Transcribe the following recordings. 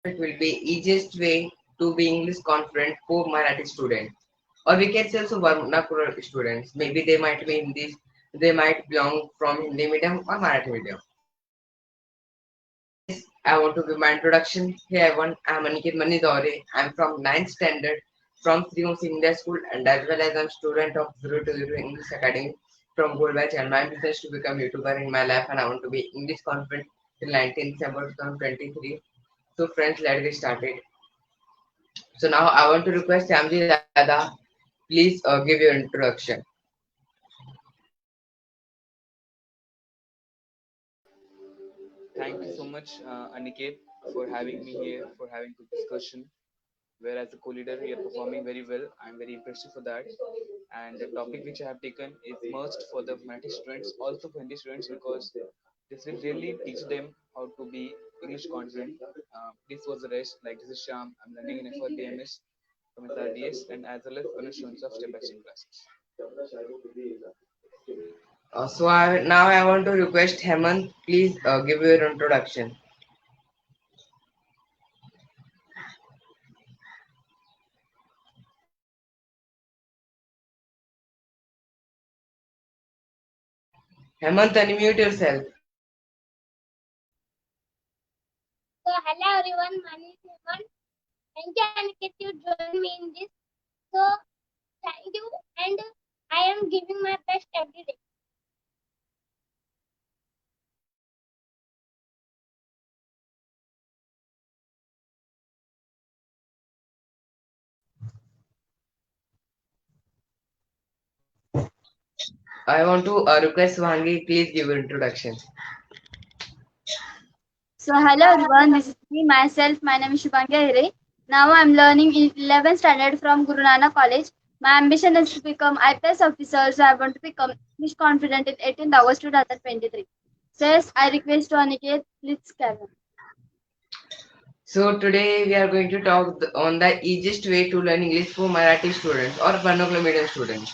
it will be easiest way to be English confident for Marathi students. Or we can say also vernacular students. Maybe they might be in this, they might belong from Hindi medium or Marathi medium. So yes, I want to give my introduction. Hey everyone, I'm Aniket Manidore. I'm from ninth standard from Sri Om India School and as well as I'm student of 0 to 0 English Academy from Gold Batch and my ambition is to become YouTuber in my life and I want to be English confident till 19th December 2023. So friends, let's get started. So now I want to request Samji Dada, please give your introduction. Thank you so much, Aniket, for having me here, for having the discussion. Where as a co-leader, you are performing very well. I'm very impressed for that. And the topic which I have taken is must for the Marathi students, also for Hindi students, because this will really teach them how to be English confident. This was the rest. Like this is Sham. I'm learning in FRBMS from SRDS and as well as other students of step-by-step classes. Now I want to request Hemant, please give your introduction. Hemant, unmute yourself. So hello everyone, my name is Heman. Thank you Aniket to join me in this. So thank you and I am giving my best every day. I want to request Vangi, please give your introduction. So hello everyone, this is me myself. My name is Shubhangi Ahire. Now I'm learning in 11th standard from Guru Nanak College. My ambition is to become IPS officer, so I want to become English confident in 18th August 2023. So yes, I request to Aniket, please carry on. So today we are going to talk on the easiest way to learn English for Marathi students or vernacular medium students.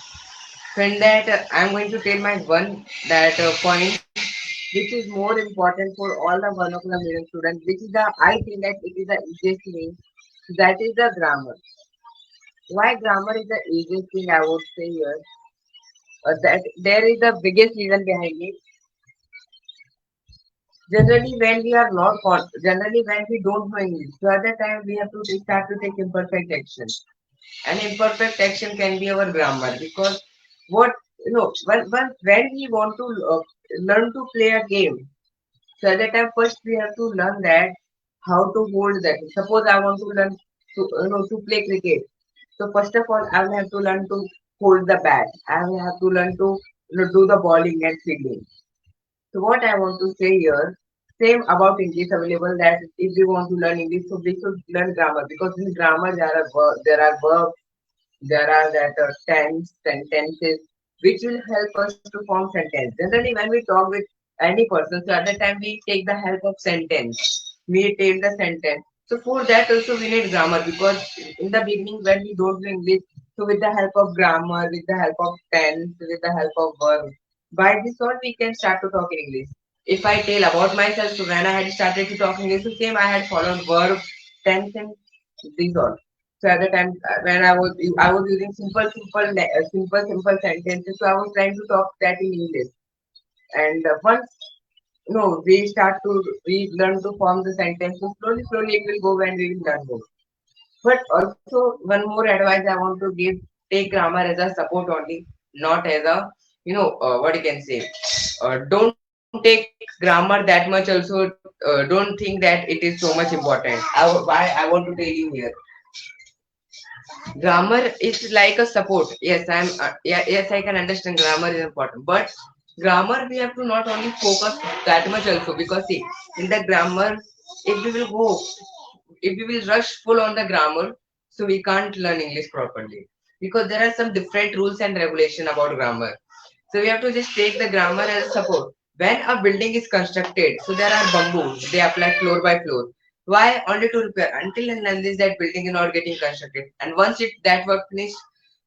So in that I'm going to tell my one that point which is more important for all the vernacular medium students, which is the I think that it is the easiest way. That is the grammar. Why grammar is the easiest thing I would say here. That there is the biggest reason behind it. Generally when we don't know English, so at that time we have to start to take imperfect action. And imperfect action can be our grammar because what when we want to learn to play a game, so at that time first we have to learn that how to hold that. Suppose I want to learn to to play cricket. So first of all I will have to learn to hold the bat. I will have to learn to do the bowling and fielding. So what I want to say here, same about English available that if we want to learn English, so we should learn grammar because in grammar there are verbs, there are that sentences which will help us to form sentence. Generally, when we talk with any person, so at the time we take the help of sentence. We take the sentence. So for that also we need grammar because in the beginning when we don't know English, so with the help of grammar, with the help of tense, with the help of verb, by this all we can start to talk in English. If I tell about myself, so when I had started to talk English, so same I had followed verb, tense, and these all. So at the time when I was using simple sentences, so I was trying to talk that in English. And once no, we learn to form the sentences slowly it will go when we will learn more. But also one more advice I want to give: take grammar as a support only, not as a what you can say. Don't take grammar that much. Also, don't think that it is so much important. Why I want to tell you here. Grammar is like a support. Yes, yes, I can understand grammar is important, but grammar we have to not only focus that much also because see in the grammar, if we will go if we will rush full on the grammar, so we can't learn English properly because there are some different rules and regulation about grammar. So we have to just take the grammar as support. When a building is constructed, so there are bamboos, they apply floor by floor. Why? Only to repair until and unless that building is not getting constructed. And once that work finished,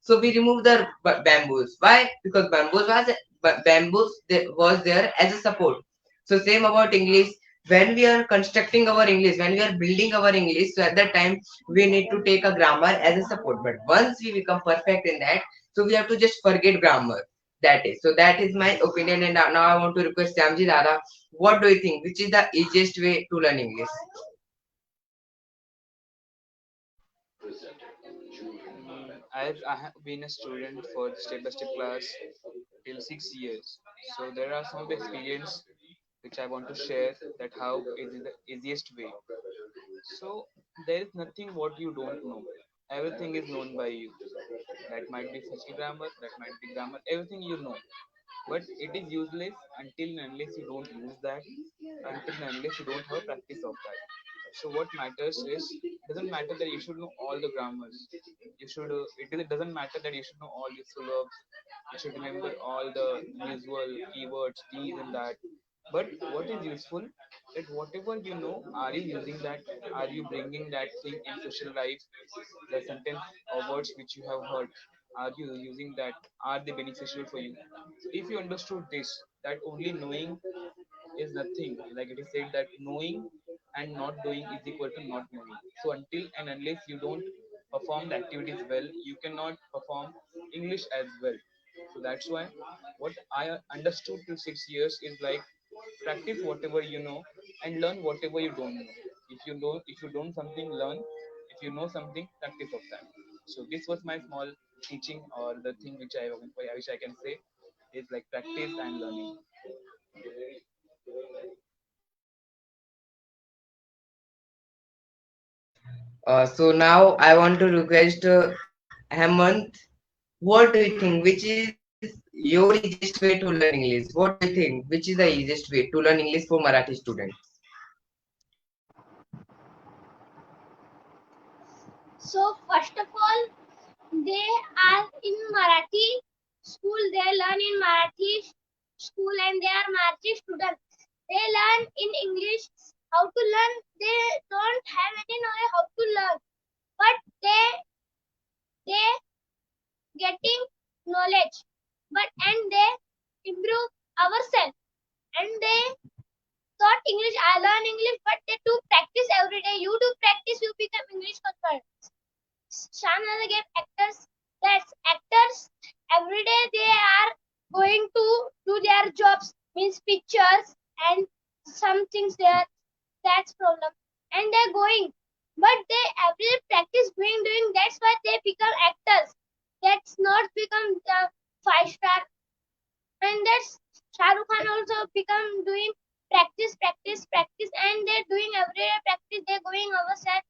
so we remove the bamboos. Why? Because bamboos was there as a support. So same about English. when we are constructing our English, when we are building our English, so at that time we need to take a grammar as a support. But once we become perfect in that, so we have to just forget grammar. That is so. That is my opinion. And now I want to request Samji Dada. What do you think? Which is the easiest way to learn English? I have been a student for step by step class till 6 years. So there are some of the experience which I want to share that how is the easiest way. So there is nothing what you don't know. Everything is known by you. That might be physical grammar, that might be grammar, everything you know. But it is useless until and unless you don't use that, until and unless you don't have practice of that. So what matters is doesn't matter that you should know all the grammars. You should it doesn't matter that you should know all useful verbs. You should remember all the usual keywords, these and that. But what is useful? That whatever you know, are you using that? Are you bringing that thing in social life? The sentence or words which you have heard, are you using that? Are they beneficial for you? So if you understood this, that only knowing is nothing. Like it is said that knowing and not doing is equal to not knowing. So until and unless you don't perform the activities well, you cannot perform English as well. So that's why what I understood till 6 years is like practice whatever you know and learn whatever you don't know. If you don't something, learn. If you know something, practice of that. So this was my small teaching or the thing which I can say is like practice and learning. So now I want to request Hemant. What do you think? Which is your easiest way to learn English? What do you think? Which is the easiest way to learn English for Marathi students? So first of all, they are in Marathi school. They learn in Marathi school, and they are Marathi students. They learn in English how to learn. They don't have any knowledge how to learn, but they getting knowledge, but and they improve ourselves, and they thought English. I learn English, but they do practice every day. You do practice, you become English confident. Shanana gave actors. That's actors. Every day they are going to do their jobs, means pictures and some things there. That's problem. And they're going, but they every day practice doing. That's why they become actors. That's not become the 5 star. And that's Shah Rukh Khan also become doing practice, and they're doing every day practice. They're going ourselves.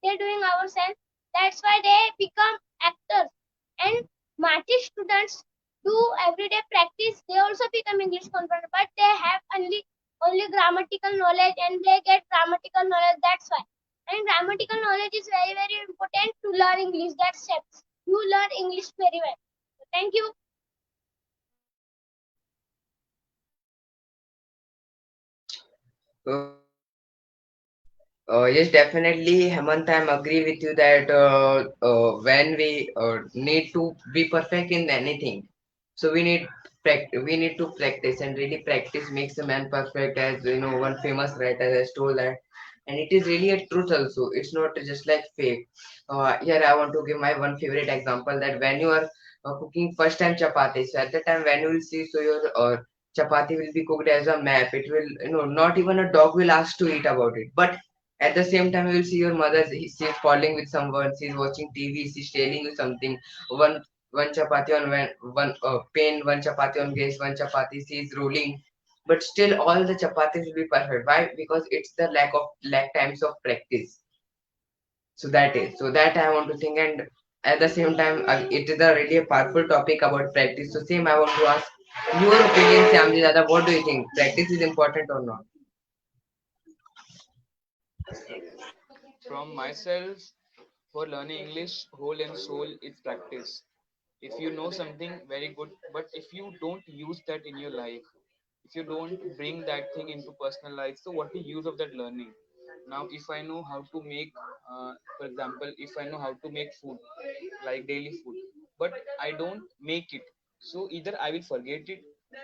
They're doing ourselves. That's why they become actors. And Marathi students do everyday practice. They also become English confident, but they have only grammatical knowledge, and they get grammatical knowledge. That's why. And grammatical knowledge is very important to learn English. That's steps. You learn English very well. Thank you. Yes, definitely, Hemant. I'm agree with you that when we need to be perfect in anything, so we need to practice, and really practice makes a man perfect. As you know, one famous writer has told that, and it is really a truth also. It's not just like fake. Here I want to give my one favorite example that when you are cooking first time chapati, so at the time when you will see, so your chapati will be cooked as a map. It will, not even a dog will ask to eat about it, but at the same time, you will see your mother. She's falling with someone. She's watching TV. She's telling you something. One chapati on one pain. One chapati on gas. One chapati. She's rolling. But still, all the chapatis will be perfect. Why? Because it's the lack times of practice. So that is. So that I want to think. And at the same time, it is a really powerful topic about practice. So same, I want to ask your opinion, Samji Dada. What do you think? Practice is important or not? From myself, for learning English, whole and soul is practice. If you know something, very good, but if you don't use that in your life, if you don't bring that thing into personal life, so what the use of that learning? Now if I know how to make, for example, if I know how to make food, like daily food, but I don't make it, so either I will forget it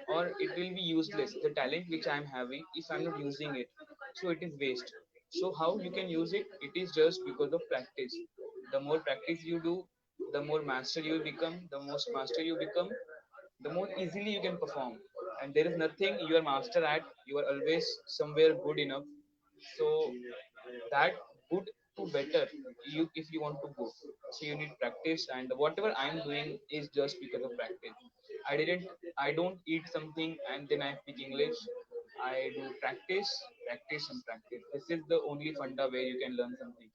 or it will be useless, the talent which I am having, if I'm not using it. so it is waste. So how you can use it? It is just because of practice. The more practice you do, the more master you become. The most master you become, the more easily you can perform. And there is nothing you are master at, you are always somewhere good enough. So that good to better, you if you want to go, so you need practice. And whatever I'm doing is just because of practice. I don't eat something and then I speak English. I do practice, practice and practice. This is the only funda where you can learn something.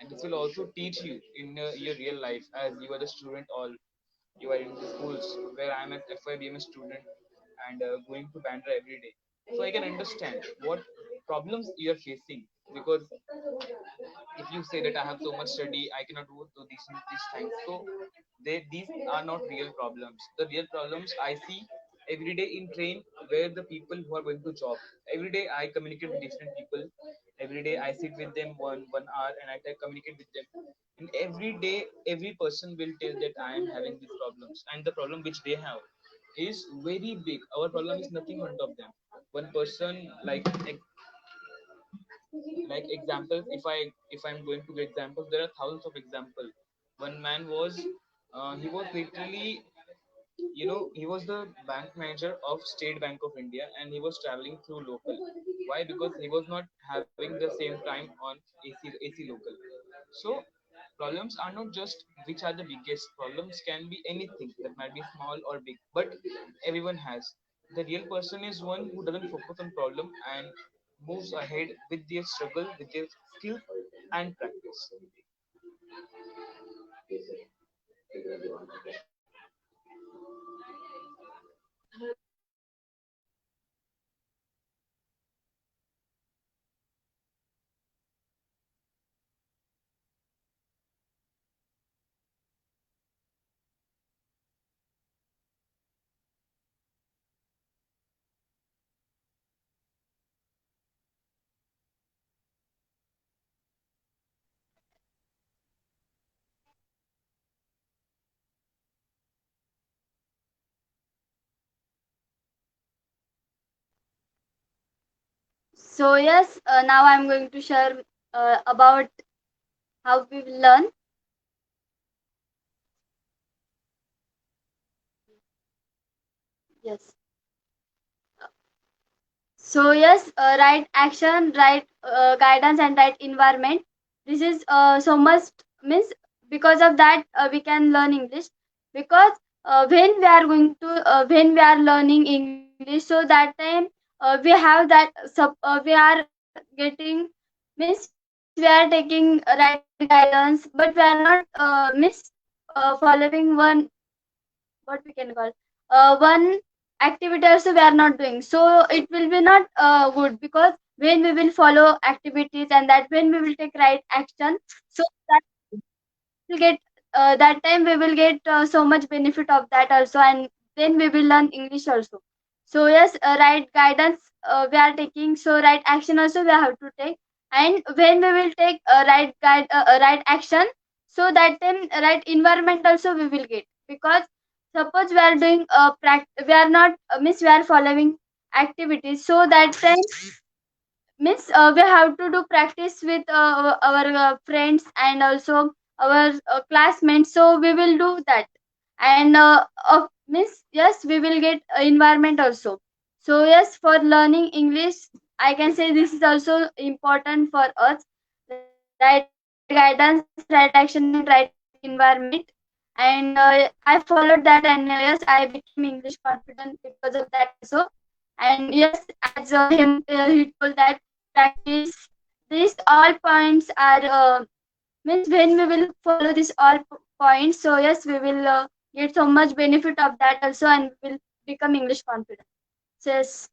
And this will also teach you in your real life, as you are the student, all you are in the schools where I'm an FIBM student and going to Bandra every day. So I can understand what problems you are facing, because if you say that I have so much study, I cannot do these things. So these are not real problems. The real problems I see every day in train, where the people who are going to job. Every day I communicate with different people. Every day I sit with them one hour and communicate with them. And every day every person will tell that I am having these problems, and the problem which they have is very big. Our problem is nothing on top of them. One person, like examples, if I'm going to give examples, there are thousands of examples. One man was he was literally, he was the bank manager of State Bank of India, and he was traveling through local. Why? Because he was not having the same time on AC local. So problems are not just which are the biggest. Problems can be anything that might be small or big, but everyone has. The real person is one who doesn't focus on problem and moves ahead with their struggle, with their skill and practice. So yes, now I'm going to share about how we will learn. Yes. So yes, right action, right guidance, and right environment. This is so much means because of that we can learn English. Because when we are going to when we are learning English, so that time we have that we are getting means we are taking right guidance, but we are not following what we can call one activity also we are not doing, so it will be not good. Because when we will follow activities and that when we will take right action, so that will get that time we will get so much benefit of that also, and then we will learn English also. So yes, right guidance we are taking, so right action also we have to take. And when we will take right action, so that time right environment also we will get. Because suppose we are doing we are not means we are following activities, so that time means we have to do practice with our friends and also our classmates, so we will do that. And means yes, we will get environment also. So yes, for learning English, I can say this is also important for us. Right guidance, right action, and right environment. And I followed that, and yes, I became English confident because of that also. And yes, as him he told that practice, these all points are means when we will follow this all points, so yes, we will get so much benefit of that also, and we will become English confident. So yes.